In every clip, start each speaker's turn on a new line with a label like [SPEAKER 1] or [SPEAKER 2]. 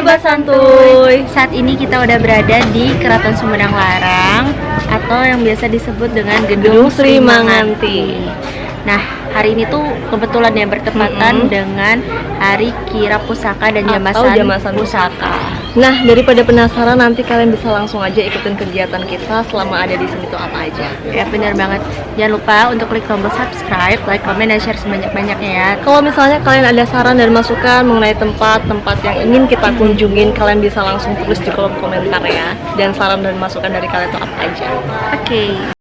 [SPEAKER 1] Sobat Santuy, saat ini kita udah berada di Keraton Sumedang Larang atau yang biasa disebut dengan Gedung Sri Manganti. Nah, hari ini tuh kebetulan ya bertepatan dengan Hari Kira Pusaka dan Jamasan Pusaka.
[SPEAKER 2] Nah, daripada penasaran, nanti kalian bisa langsung aja ikutin kegiatan kita selama ada di sini tuh apa aja.
[SPEAKER 1] Ya benar banget. Jangan lupa untuk klik tombol subscribe, like, comment, dan share sebanyak-banyaknya ya.
[SPEAKER 2] Kalau misalnya kalian ada saran dan masukan mengenai tempat-tempat yang ingin kita kunjungin, kalian bisa langsung tulis di kolom komentar ya. Dan saran dan masukan dari kalian tuh apa aja.
[SPEAKER 1] Oke.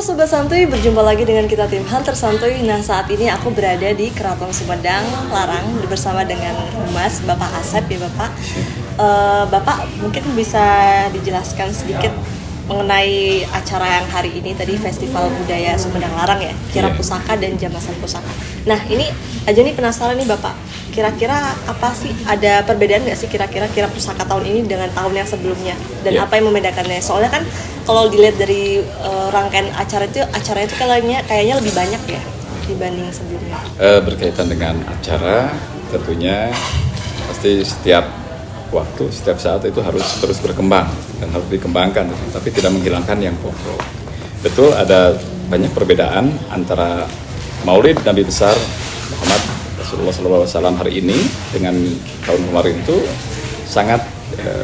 [SPEAKER 2] Sobat Santuy, berjumpa lagi dengan kita tim Hunter Santuy. Nah, saat ini aku berada di Keraton Sumedang Larang bersama dengan Humas Bapak Asep ya Bapak. Bapak mungkin bisa dijelaskan sedikit mengenai acara yang hari ini tadi Festival Budaya Sumedang Larang ya, Kira Pusaka dan Jamasan Pusaka. Nah, ini aja nih penasaran nih Bapak, kira-kira apa sih, ada perbedaan nggak sih kira-kira Kira Pusaka tahun ini dengan tahun yang sebelumnya, dan apa yang membedakannya? Soalnya kan kalau dilihat dari rangkaian acaranya itu kayaknya lebih banyak ya dibanding sebelumnya.
[SPEAKER 3] Berkaitan dengan acara, tentunya pasti setiap waktu, setiap saat itu harus terus berkembang dan harus dikembangkan, tapi tidak menghilangkan yang pokok. Betul, ada banyak perbedaan antara Maulid Nabi besar Muhammad Rasulullah SAW hari ini dengan tahun kemarin itu sangat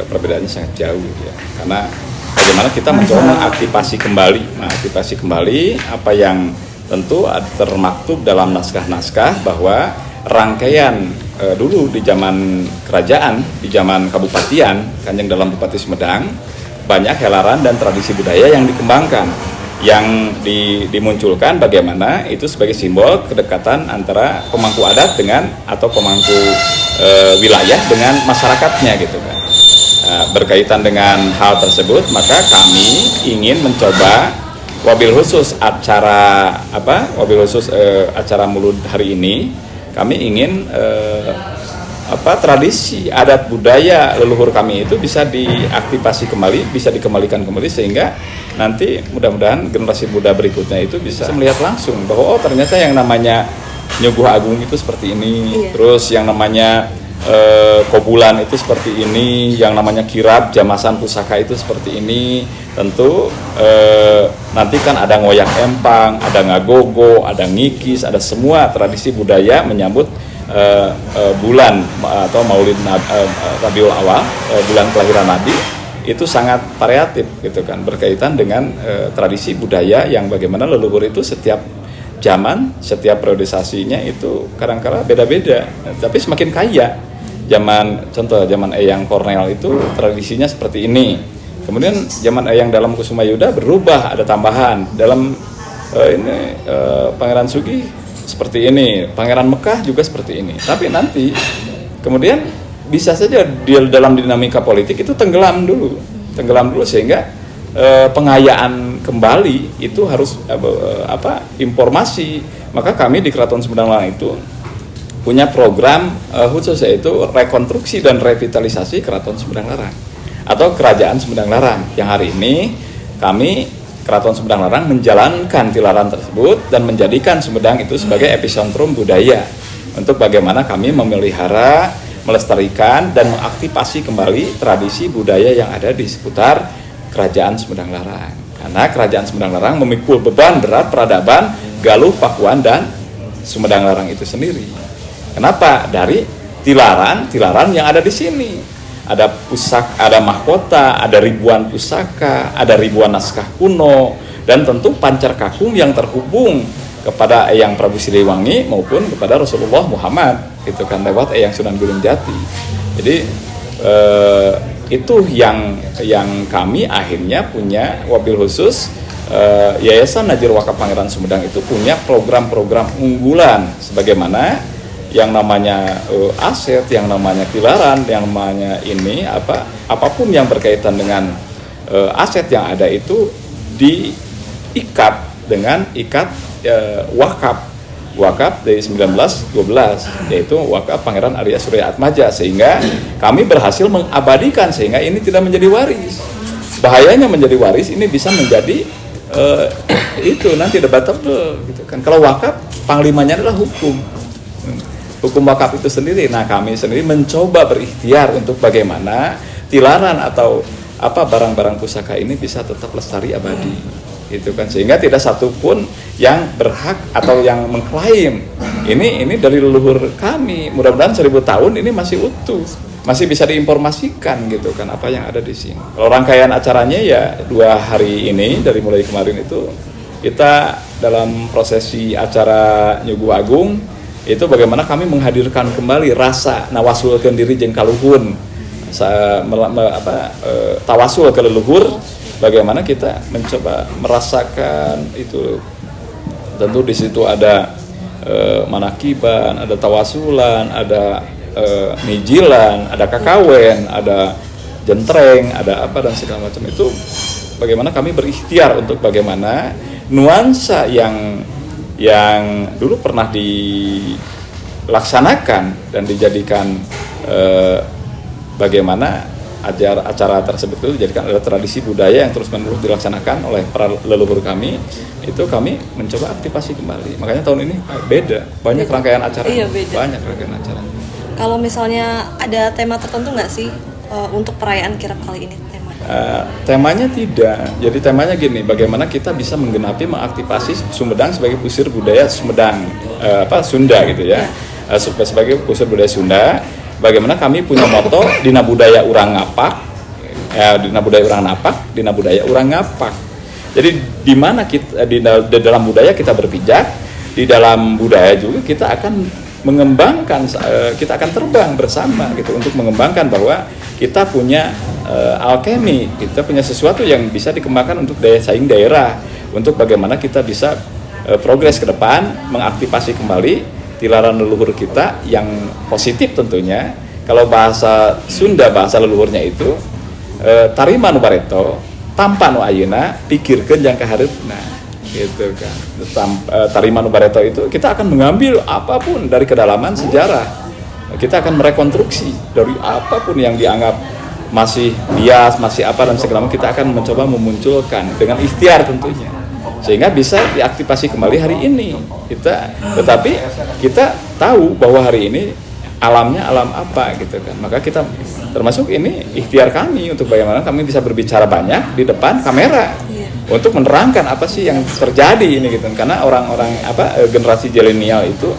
[SPEAKER 3] perbedaannya sangat jauh ya, karena bagaimana kita mencoba mengaktifasi kembali apa yang tentu termaktub dalam naskah-naskah bahwa rangkaian dulu di zaman kerajaan, di zaman kabupatian, Kanjeng dalam Bupati Sumedang, banyak helaran dan tradisi budaya yang dikembangkan, yang dimunculkan bagaimana itu sebagai simbol kedekatan antara pemangku adat dengan atau pemangku wilayah dengan masyarakatnya gitu kan. Berkaitan dengan hal tersebut, maka kami ingin mencoba wabil khusus acara acara Maulud hari ini, kami ingin tradisi adat budaya leluhur kami itu bisa diaktifasi kembali, bisa dikembalikan kembali, sehingga nanti mudah-mudahan generasi muda berikutnya itu bisa melihat langsung bahwa ternyata yang namanya Nyuguh Agung itu seperti ini,
[SPEAKER 2] Iya.
[SPEAKER 3] terus yang namanya Kobulan itu seperti ini, yang namanya kirab jamasan pusaka itu seperti ini. Tentu nanti kan ada ngoyak empang, ada ngagogo, ada ngikis, ada semua tradisi budaya menyambut bulan atau Maulid Rabiul Awal, bulan kelahiran Nabi. Itu sangat variatif gitu kan, berkaitan dengan tradisi budaya yang bagaimana leluhur itu setiap zaman, setiap periodisasinya itu kadang-kala beda-beda, tapi semakin kaya. Contoh zaman Eyang Kornel itu tradisinya seperti ini. Kemudian zaman Eyang dalam Kusuma Yuda berubah, ada tambahan. Dalam Pangeran Sugih seperti ini, Pangeran Mekah juga seperti ini. Tapi nanti kemudian bisa saja dalam dinamika politik itu tenggelam dulu sehingga pengayaan kembali itu harus informasi. Maka kami di Keraton Sumedang Larang itu punya program khusus, yaitu rekonstruksi dan revitalisasi Keraton Sumedang Larang atau Kerajaan Sumedang Larang, yang hari ini kami Keraton Sumedang Larang menjalankan tilaran tersebut dan menjadikan Sumedang itu sebagai epicentrum budaya untuk bagaimana kami memelihara, melestarikan dan mengaktifasi kembali tradisi budaya yang ada di seputar Kerajaan Sumedang Larang. Karena Kerajaan Sumedang Larang memikul beban berat peradaban Galuh, Pakuan, dan Sumedang Larang itu sendiri. Kenapa? Dari tilaran yang ada di sini. Ada pusaka, ada mahkota, ada ribuan pusaka, ada ribuan naskah kuno, dan tentu pancar kakung yang terhubung kepada Eyang Prabu Siliwangi maupun kepada Rasulullah Muhammad, itu kan lewat Eyang Sunan Gunung Jati. Jadi itu yang kami akhirnya punya wabil khusus. Yayasan Najir Wakaf Pangeran Sumedang itu punya program-program unggulan sebagaimana yang namanya aset, yang namanya tilaran, yang namanya ini apapun yang berkaitan dengan aset yang ada itu diikat dengan wakaf dari 1912, yaitu wakaf Pangeran Arya Surya Atmaja, sehingga kami berhasil mengabadikan sehingga ini tidak menjadi waris. Bahayanya menjadi waris ini bisa menjadi itu nanti debatable gitu kan. Kalau wakaf panglimanya adalah hukum wakaf itu sendiri. Nah, kami sendiri mencoba berikhtiar untuk bagaimana tilaran atau barang-barang pusaka ini bisa tetap lestari abadi, gitu kan, sehingga tidak satupun yang berhak atau yang mengklaim ini dari leluhur kami. Mudah-mudahan 1000 tahun ini masih utuh, masih bisa diinformasikan gitu kan apa yang ada di sini. Kalau rangkaian acaranya ya 2 hari ini, dari mulai kemarin itu kita dalam prosesi acara Nyuguh Agung itu bagaimana kami menghadirkan kembali rasa nawasulkeun diri jeung kaluhun, tawasul ke leluhur, bagaimana kita mencoba merasakan itu. Tentu di situ ada manakiban, ada tawasulan, ada mijilan, ada kakawen, ada jentreng, ada apa dan segala macam itu. Bagaimana kami berikhtiar untuk bagaimana nuansa yang dulu pernah dilaksanakan dan dijadikan bagaimana acara tersebut itu dijadikan adalah tradisi budaya yang terus-menerus dilaksanakan oleh para leluhur kami. Itu kami mencoba aktifasi kembali. Makanya tahun ini beda, banyak rangkaian acara.
[SPEAKER 2] Iya, beda.
[SPEAKER 3] Banyak rangkaian acara.
[SPEAKER 2] Kalau misalnya ada tema tertentu nggak sih untuk perayaan kirab kali ini?
[SPEAKER 3] Temanya tidak. Jadi temanya gini, bagaimana kita bisa menggenapi, mengaktifasi Sumedang sebagai pusir budaya Sumedang, Sunda gitu ya. Sebagai pusir budaya Sunda. Bagaimana kami punya moto Dina Budaya Urang Ngapak, Dina Budaya Urang Napak, Dina Budaya Urang Ngapak. Jadi di mana kita di dalam budaya kita berpijak, di dalam budaya juga kita akan mengembangkan, kita akan terbang bersama gitu untuk mengembangkan bahwa kita punya alkemi, kita punya sesuatu yang bisa dikembangkan untuk daya saing daerah, untuk bagaimana kita bisa progres ke depan, mengaktifasi kembali tilaran leluhur kita yang positif tentunya. Kalau bahasa Sunda, bahasa leluhurnya itu tarima nu bareto, tampa nu ayeuna, pikirkeun jang kahareupna, gitu kan. Tarima nu bareto itu kita akan mengambil apapun dari kedalaman sejarah. Kita akan merekonstruksi dari apapun yang dianggap masih bias, masih apa dan segala macam, kita akan mencoba memunculkan dengan ikhtiar tentunya. sehingga bisa diaktifasi kembali hari ini. Tetapi kita tahu bahwa hari ini alamnya alam apa gitu kan. Maka kita termasuk ini ikhtiar kami untuk bagaimana kami bisa berbicara banyak di depan kamera untuk menerangkan apa sih yang terjadi ini gitu. Karena orang-orang generasi zilenial itu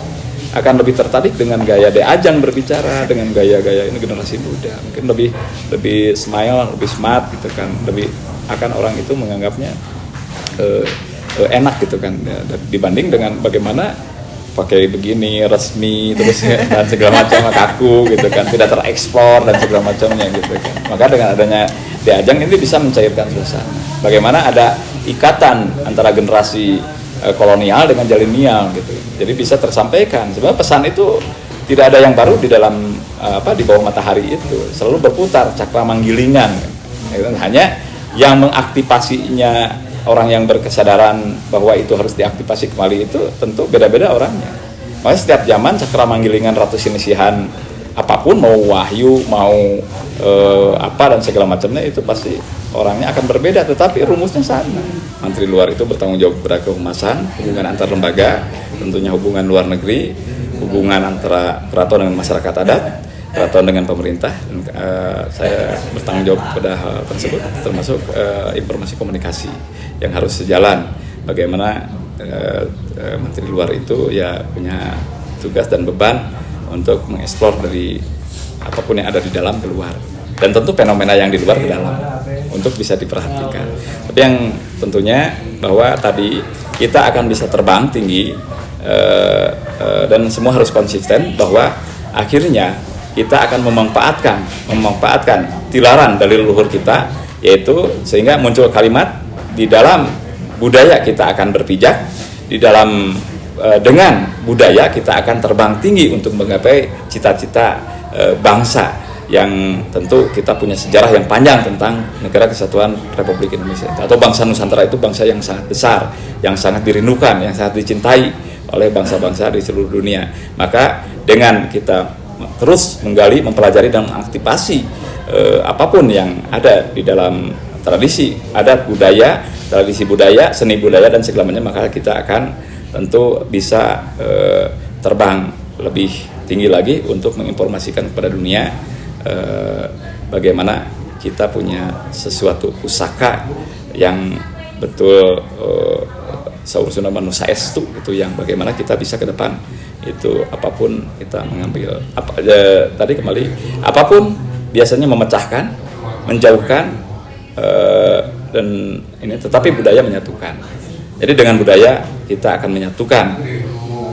[SPEAKER 3] akan lebih tertarik dengan gaya De Ajang berbicara, dengan gaya-gaya ini generasi muda. Mungkin lebih smile, lebih smart gitu kan. Lebih akan orang itu menganggapnya enak gitu kan ya, dibanding dengan bagaimana pakai begini resmi terus dan segala macam kaku gitu kan, tidak tereksplor dan segala macamnya gitu kan. Maka dengan adanya De Ajang ini bisa mencairkan suasana. Bagaimana ada ikatan antara generasi kolonial dengan zilenial gitu. Jadi bisa tersampaikan. Sebenarnya pesan itu tidak ada yang baru di dalam di bawah matahari itu. Selalu berputar cakra manggilingan. Gitu. Hanya yang mengaktifasinya orang yang berkesadaran bahwa itu harus diaktifasi kembali itu tentu beda-beda orangnya. Makanya setiap zaman cakra manggilingan Ratu Sinisihan apapun, mau wahyu, mau dan segala macamnya itu pasti orangnya akan berbeda, tetapi rumusnya sama. Menteri luar itu bertanggung jawab kepada kehumasan, hubungan antar lembaga, tentunya hubungan luar negeri, hubungan antara keraton dengan masyarakat adat, keraton dengan pemerintah. Dan, saya bertanggung jawab pada hal tersebut, termasuk informasi komunikasi yang harus sejalan. Bagaimana Menteri luar itu ya punya tugas dan beban untuk mengeksplor dari apapun yang ada di dalam keluar, dan tentu fenomena yang di luar ke dalam untuk bisa diperhatikan. Tapi yang tentunya bahwa tadi kita akan bisa terbang tinggi dan semua harus konsisten bahwa akhirnya kita akan memanfaatkan tilaran dari leluhur kita, yaitu sehingga muncul kalimat di dalam budaya kita akan berpijak, di dalam dengan budaya kita akan terbang tinggi untuk menggapai cita-cita bangsa yang tentu kita punya sejarah yang panjang tentang Negara Kesatuan Republik Indonesia atau bangsa Nusantara. Itu bangsa yang sangat besar, yang sangat dirindukan, yang sangat dicintai oleh bangsa-bangsa di seluruh dunia. Maka dengan kita terus menggali, mempelajari dan mengaktifasi apapun yang ada di dalam tradisi adat budaya, tradisi budaya, seni budaya dan segala macam, maka kita akan tentu bisa terbang lebih tinggi lagi untuk menginformasikan kepada dunia bagaimana kita punya sesuatu pusaka yang betul saurusuna manusia estu itu, yang bagaimana kita bisa ke depan itu apapun kita mengambil tadi kembali apapun biasanya memecahkan, menjauhkan dan ini, tetapi budaya menyatukan. Jadi dengan budaya kita akan menyatukan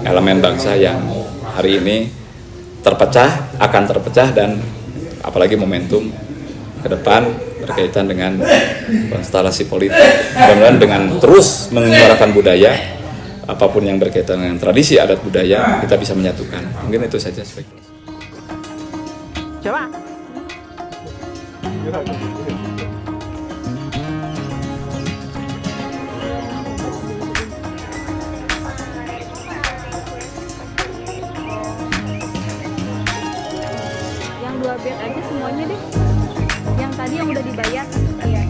[SPEAKER 3] elemen bangsa yang hari ini akan terpecah, dan apalagi momentum ke depan berkaitan dengan konstelasi politik. Mudah-mudahan dengan terus menyuarakan budaya, apapun yang berkaitan dengan tradisi adat budaya, kita bisa menyatukan. Mungkin itu saja.
[SPEAKER 4] Coba.
[SPEAKER 1] Yang 2 bed aja semuanya deh. Yang tadi yang udah dibayar. Iya.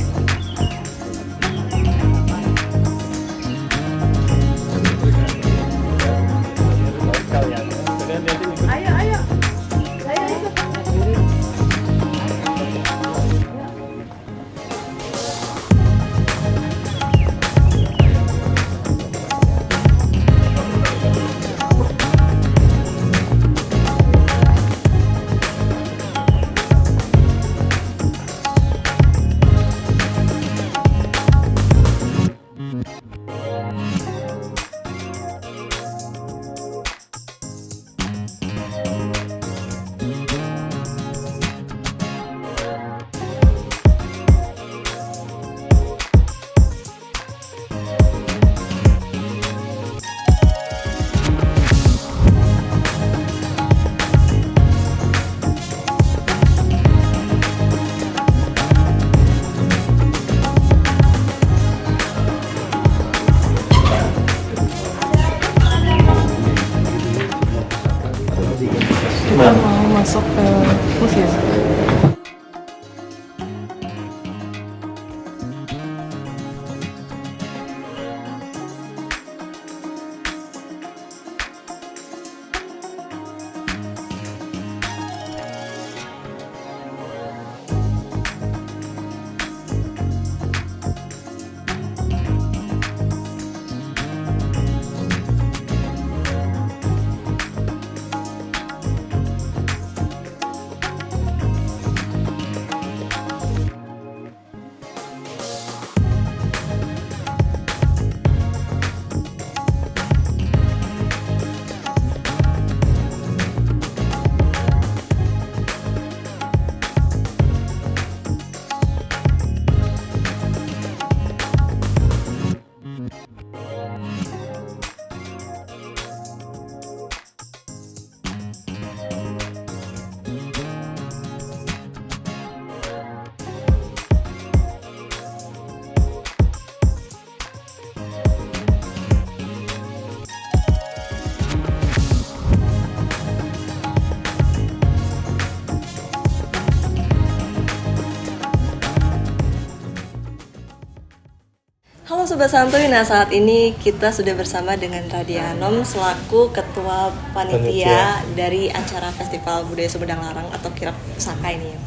[SPEAKER 2] Sobat Santuy, nah saat ini kita sudah bersama dengan Radianom selaku Ketua Panitia dari acara Festival Budaya Sumedang Larang atau Kirap Pusaka ini ya.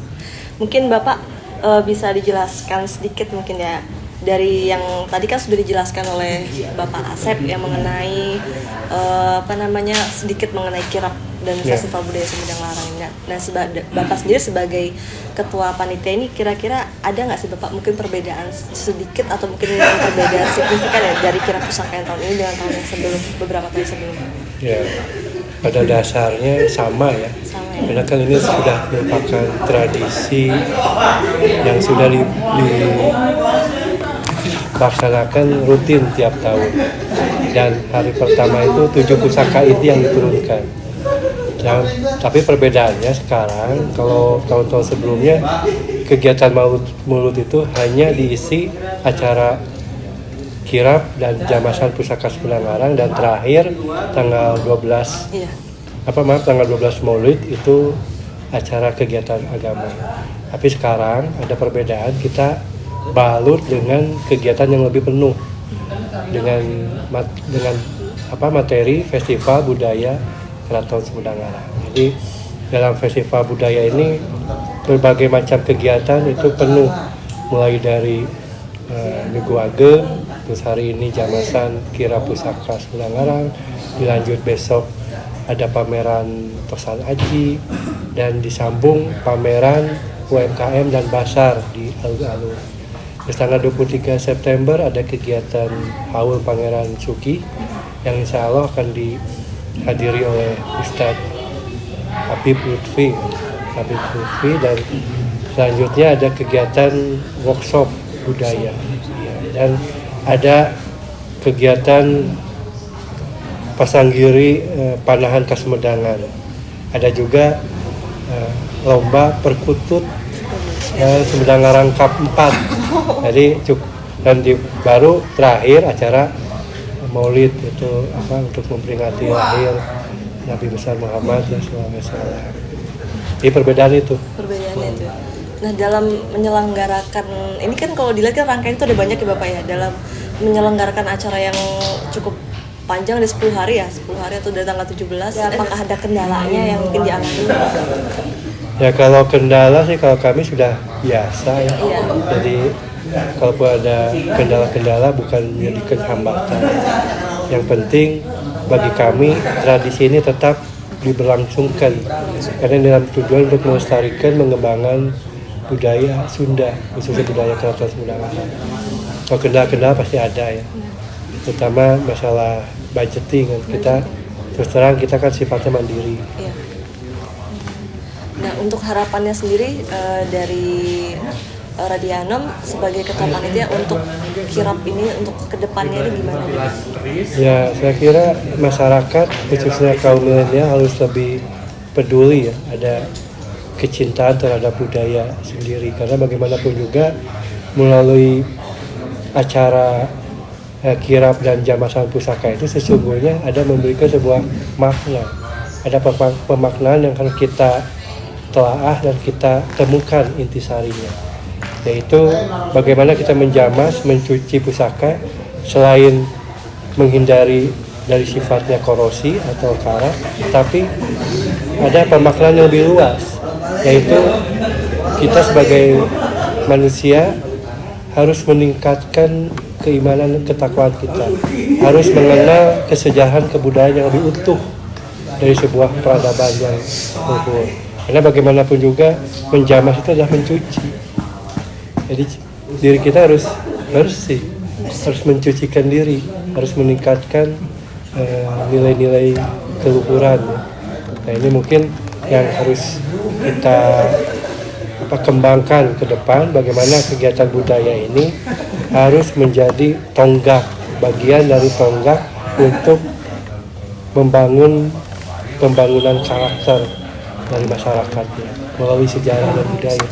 [SPEAKER 2] Mungkin Bapak bisa dijelaskan sedikit mungkin ya, dari yang tadi kan sudah dijelaskan oleh Bapak Asep yang mengenai sedikit mengenai kirap dan Festival Budaya Sumedang Larang ini. Nah, Bapak sendiri sebagai Ketua Panitia ini kira-kira ada nggak sih Bapak mungkin perbedaan sedikit atau mungkin perbedaan signifikan ya dari kirap pusaka yang tahun ini dengan tahun yang sebelum, beberapa tahun sebelumnya?
[SPEAKER 4] Ya, pada dasarnya sama ya.
[SPEAKER 2] Sama ya?
[SPEAKER 4] Karena kan ini sudah merupakan tradisi yang sudah dilaksanakan rutin tiap tahun. Dan hari pertama itu 7 pusaka itu yang diturunkan. Tapi perbedaannya sekarang, kalau tahun-tahun sebelumnya kegiatan mulut itu hanya diisi acara kirap dan jamasan pusaka Sumedang Larang, dan terakhir tanggal 12 tanggal 12 Maulid itu acara kegiatan agama. Tapi sekarang ada perbedaan, kita balut dengan kegiatan yang lebih penuh dengan materi festival budaya Keraton Sumedang Larang. Jadi dalam festival budaya ini berbagai macam kegiatan itu penuh, mulai dari Minggu Ageng, terus hari ini jamasan kirap pusaka Sumedang Larang, dilanjut besok ada pameran Tosan Aji, dan disambung pameran UMKM dan Basar di alun-alun. Terus tanggal 23 September ada kegiatan Haul Pangeran Suki yang insya Allah akan dihadiri oleh Ustadz Habib Lutfi, dan selanjutnya ada kegiatan workshop budaya dan ada kegiatan pasanggiri panahan Kasmedangan. Ada juga lomba perkutut Sumedang Larang Cup 4. Jadi baru terakhir acara Maulid itu untuk memperingati lahir Nabi besar Muhammad SAW. Ini perbedaan itu.
[SPEAKER 2] Perbedaannya itu. Nah, dalam menyelenggarakan ini kan kalau dilihat kan rangkaian itu ada banyak ya Bapak ya, dalam menyelenggarakan acara yang cukup panjang, ada 10 hari ya, 10 hari atau dari tanggal 17 ya, apakah ada kendalanya yang mungkin dialami?
[SPEAKER 4] Ya kalau kendala sih kalau kami sudah biasa ya. Jadi kalaupun ada kendala-kendala bukan menjadikan hambatan. Yang penting bagi kami tradisi ini tetap diberlangsungkan karena dalam tujuan untuk melestarikan mengembangkan budaya Sunda, khususnya budaya Keraton Sumedang Larang. Kalau kendala-kendala pasti ada ya, terutama masalah budgeting kan. Kita terus terang kita kan sifatnya mandiri.
[SPEAKER 2] Iya. Nah, untuk harapannya sendiri dari Radianom sebagai ketua panitia untuk kirap ini untuk kedepannya ini gimana?
[SPEAKER 4] Ya, saya kira masyarakat khususnya kaum milenial harus lebih peduli ya, ada kecintaan terhadap budaya sendiri, karena bagaimanapun juga melalui acara kirap dan jamasan pusaka itu sesungguhnya ada memberikan sebuah makna, ada pemaknaan yang harus kita telaah dan kita temukan intisarinya, yaitu bagaimana kita menjamas, mencuci pusaka selain menghindari dari sifatnya korosi atau karat, tapi ada pemaknaan yang lebih luas, yaitu kita sebagai manusia harus meningkatkan keimanan, ketakwaan kita, harus mengenal kesejarahan kebudayaan yang lebih utuh dari sebuah peradaban yang luhur. Karena bagaimanapun juga menjamas itu adalah mencuci. Jadi diri kita harus bersih, harus mencucikan diri, harus meningkatkan nilai-nilai keluhuran. Nah, ini mungkin yang harus kita kembangkan ke depan, bagaimana kegiatan budaya ini harus menjadi tonggak, bagian dari tonggak untuk pembangunan karakter dari masyarakatnya melalui sejarah dan budaya.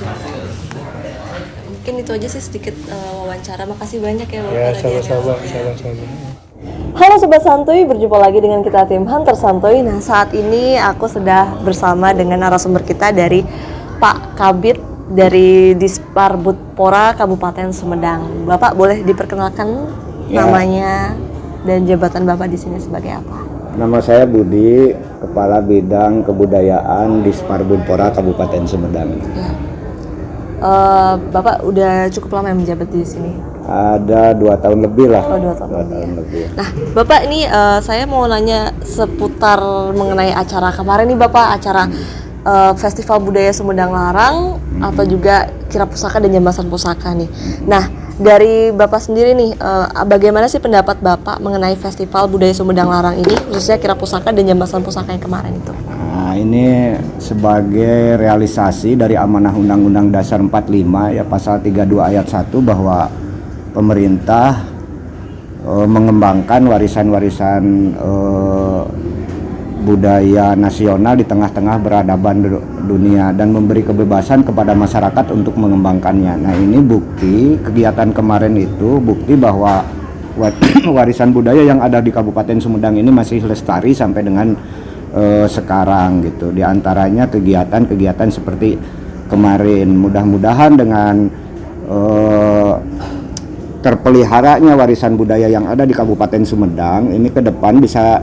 [SPEAKER 2] Mungkin itu aja sih sedikit wawancara. Makasih banyak ya Bapak.
[SPEAKER 4] Ya, sama-sama.
[SPEAKER 2] Halo Sobat Santuy, berjumpa lagi dengan kita tim Hunter Santuy. Nah, saat ini aku sudah bersama dengan narasumber kita dari Pak Kabid dari Disparbudpora Kabupaten Sumedang. Bapak boleh diperkenalkan
[SPEAKER 5] Ya.
[SPEAKER 2] namanya dan jabatan Bapak di sini sebagai apa?
[SPEAKER 5] Nama saya Budi, Kepala Bidang Kebudayaan di Sparbudpora Kabupaten Sumedang.
[SPEAKER 2] Bapak udah cukup lama yang menjabat di sini?
[SPEAKER 5] Ada 2 tahun lebih lah.
[SPEAKER 2] Oh, 2 tahun
[SPEAKER 5] 2
[SPEAKER 2] lebih
[SPEAKER 5] tahun
[SPEAKER 2] ya.
[SPEAKER 5] lebih.
[SPEAKER 2] Nah, Bapak ini saya mau nanya seputar mengenai acara kemarin nih Bapak, acara Festival Budaya Sumedang Larang atau juga Kirap Pusaka dan Jambasan Pusaka nih. Nah, dari Bapak sendiri nih, bagaimana sih pendapat Bapak mengenai Festival Budaya Sumedang Larang ini, khususnya Kirap Pusaka dan Jambasan Pusaka yang kemarin itu?
[SPEAKER 5] Nah, ini sebagai realisasi dari amanah Undang-Undang Dasar 45 ya pasal 32 ayat 1 bahwa pemerintah mengembangkan warisan-warisan budaya nasional di tengah-tengah peradaban dunia dan memberi kebebasan kepada masyarakat untuk mengembangkannya. Nah, ini bukti kegiatan kemarin itu bukti bahwa warisan budaya yang ada di Kabupaten Sumedang ini masih lestari sampai dengan sekarang gitu. Di antaranya kegiatan-kegiatan seperti kemarin. Mudah-mudahan dengan terpeliharanya warisan budaya yang ada di Kabupaten Sumedang ini ke depan bisa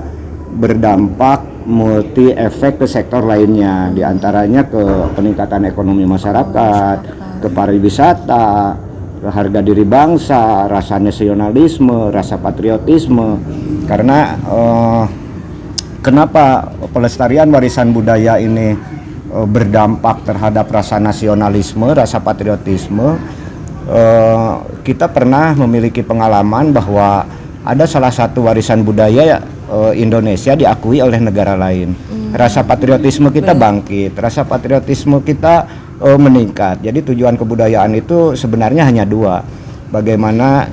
[SPEAKER 5] berdampak multi efek ke sektor lainnya, di antaranya ke peningkatan ekonomi masyarakat, ke pariwisata, ke harga diri bangsa, rasa nasionalisme, rasa patriotisme. Karena kenapa pelestarian warisan budaya ini berdampak terhadap rasa nasionalisme, rasa patriotisme? Kita pernah memiliki pengalaman bahwa ada salah satu warisan budaya Indonesia diakui oleh negara lain. Rasa patriotisme kita bangkit, rasa patriotisme kita meningkat. Jadi tujuan kebudayaan itu sebenarnya hanya 2. Bagaimana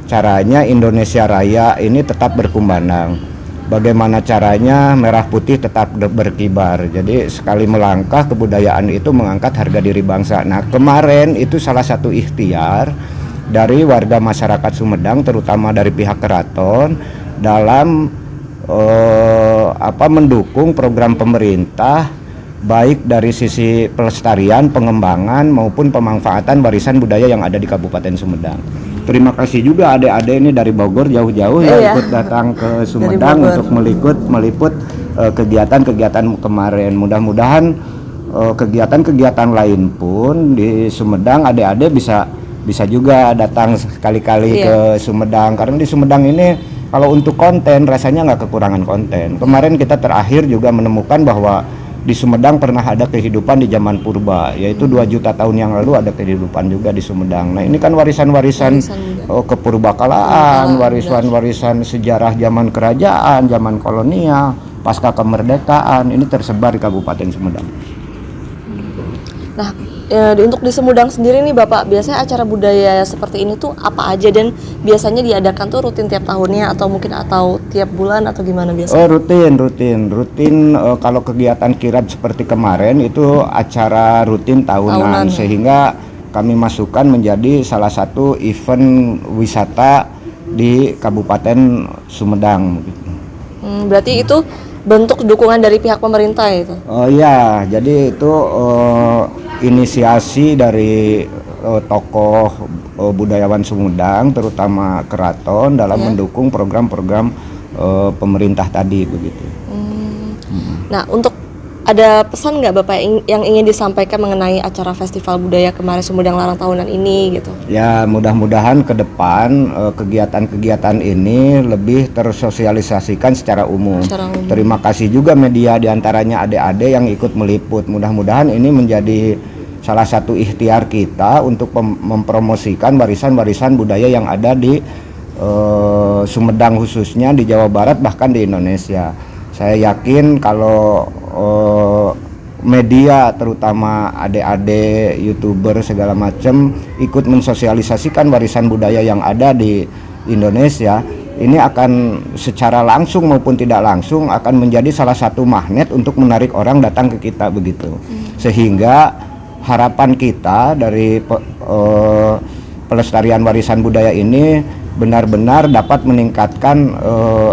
[SPEAKER 5] caranya Indonesia Raya ini tetap berkumandang. Bagaimana caranya merah putih tetap berkibar. Jadi sekali melangkah kebudayaan itu mengangkat harga diri bangsa. Nah, kemarin itu salah satu ikhtiar dari warga masyarakat Sumedang, terutama dari pihak keraton dalam mendukung program pemerintah baik dari sisi pelestarian, pengembangan maupun pemanfaatan warisan budaya yang ada di Kabupaten Sumedang. Terima kasih juga adik-adik ini dari Bogor jauh-jauh ya ikut datang ke Sumedang untuk meliput kegiatan-kegiatan kemarin. Mudah-mudahan kegiatan-kegiatan lain pun di Sumedang adik-adik bisa juga datang sekali-kali ke Sumedang, karena di Sumedang ini kalau untuk konten rasanya nggak kekurangan konten. Kemarin kita terakhir juga menemukan bahwa di Sumedang pernah ada kehidupan di zaman purba, yaitu 2 juta tahun yang lalu ada kehidupan juga di Sumedang. Nah, ini kan warisan-warisan kepurbakaan, warisan-warisan sejarah zaman kerajaan, zaman kolonial, pasca kemerdekaan, ini tersebar di Kabupaten Sumedang.
[SPEAKER 2] Nah, untuk di Sumedang sendiri nih Bapak, biasanya acara budaya seperti ini tuh apa aja dan biasanya diadakan tuh rutin tiap tahunnya atau tiap bulan atau gimana biasanya?
[SPEAKER 5] Rutin. Kalau kegiatan kirab seperti kemarin itu acara rutin tahunan. Sehingga kami masukkan menjadi salah satu event wisata di Kabupaten Sumedang.
[SPEAKER 2] Berarti itu bentuk dukungan dari pihak pemerintah itu?
[SPEAKER 5] Oh iya, jadi itu inisiasi dari tokoh budayawan Sumedang, terutama keraton dalam mendukung program-program pemerintah tadi begitu.
[SPEAKER 2] Nah, untuk ada pesan nggak Bapak yang ingin disampaikan mengenai acara Festival Budaya kemarin Sumedang Larang tahunan ini gitu?
[SPEAKER 5] Ya, mudah-mudahan ke depan kegiatan-kegiatan ini lebih tersosialisasikan secara umum. Terima kasih juga media, diantaranya adik-adik yang ikut meliput. Mudah-mudahan ini menjadi salah satu ikhtiar kita untuk mempromosikan warisan-warisan budaya yang ada di Sumedang, khususnya di Jawa Barat, bahkan di Indonesia. Saya yakin kalau media, terutama adik-adik, YouTuber segala macam ikut mensosialisasikan warisan budaya yang ada di Indonesia, ini akan secara langsung maupun tidak langsung akan menjadi salah satu magnet untuk menarik orang datang ke kita begitu. Sehingga harapan kita dari pelestarian warisan budaya ini benar-benar dapat meningkatkan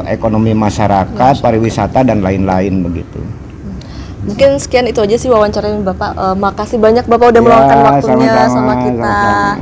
[SPEAKER 5] ekonomi masyarakat, pariwisata dan lain-lain begitu.
[SPEAKER 2] Mungkin sekian itu aja sih wawancaranya Bapak. Makasih banyak Bapak udah meluangkan waktunya sama kita.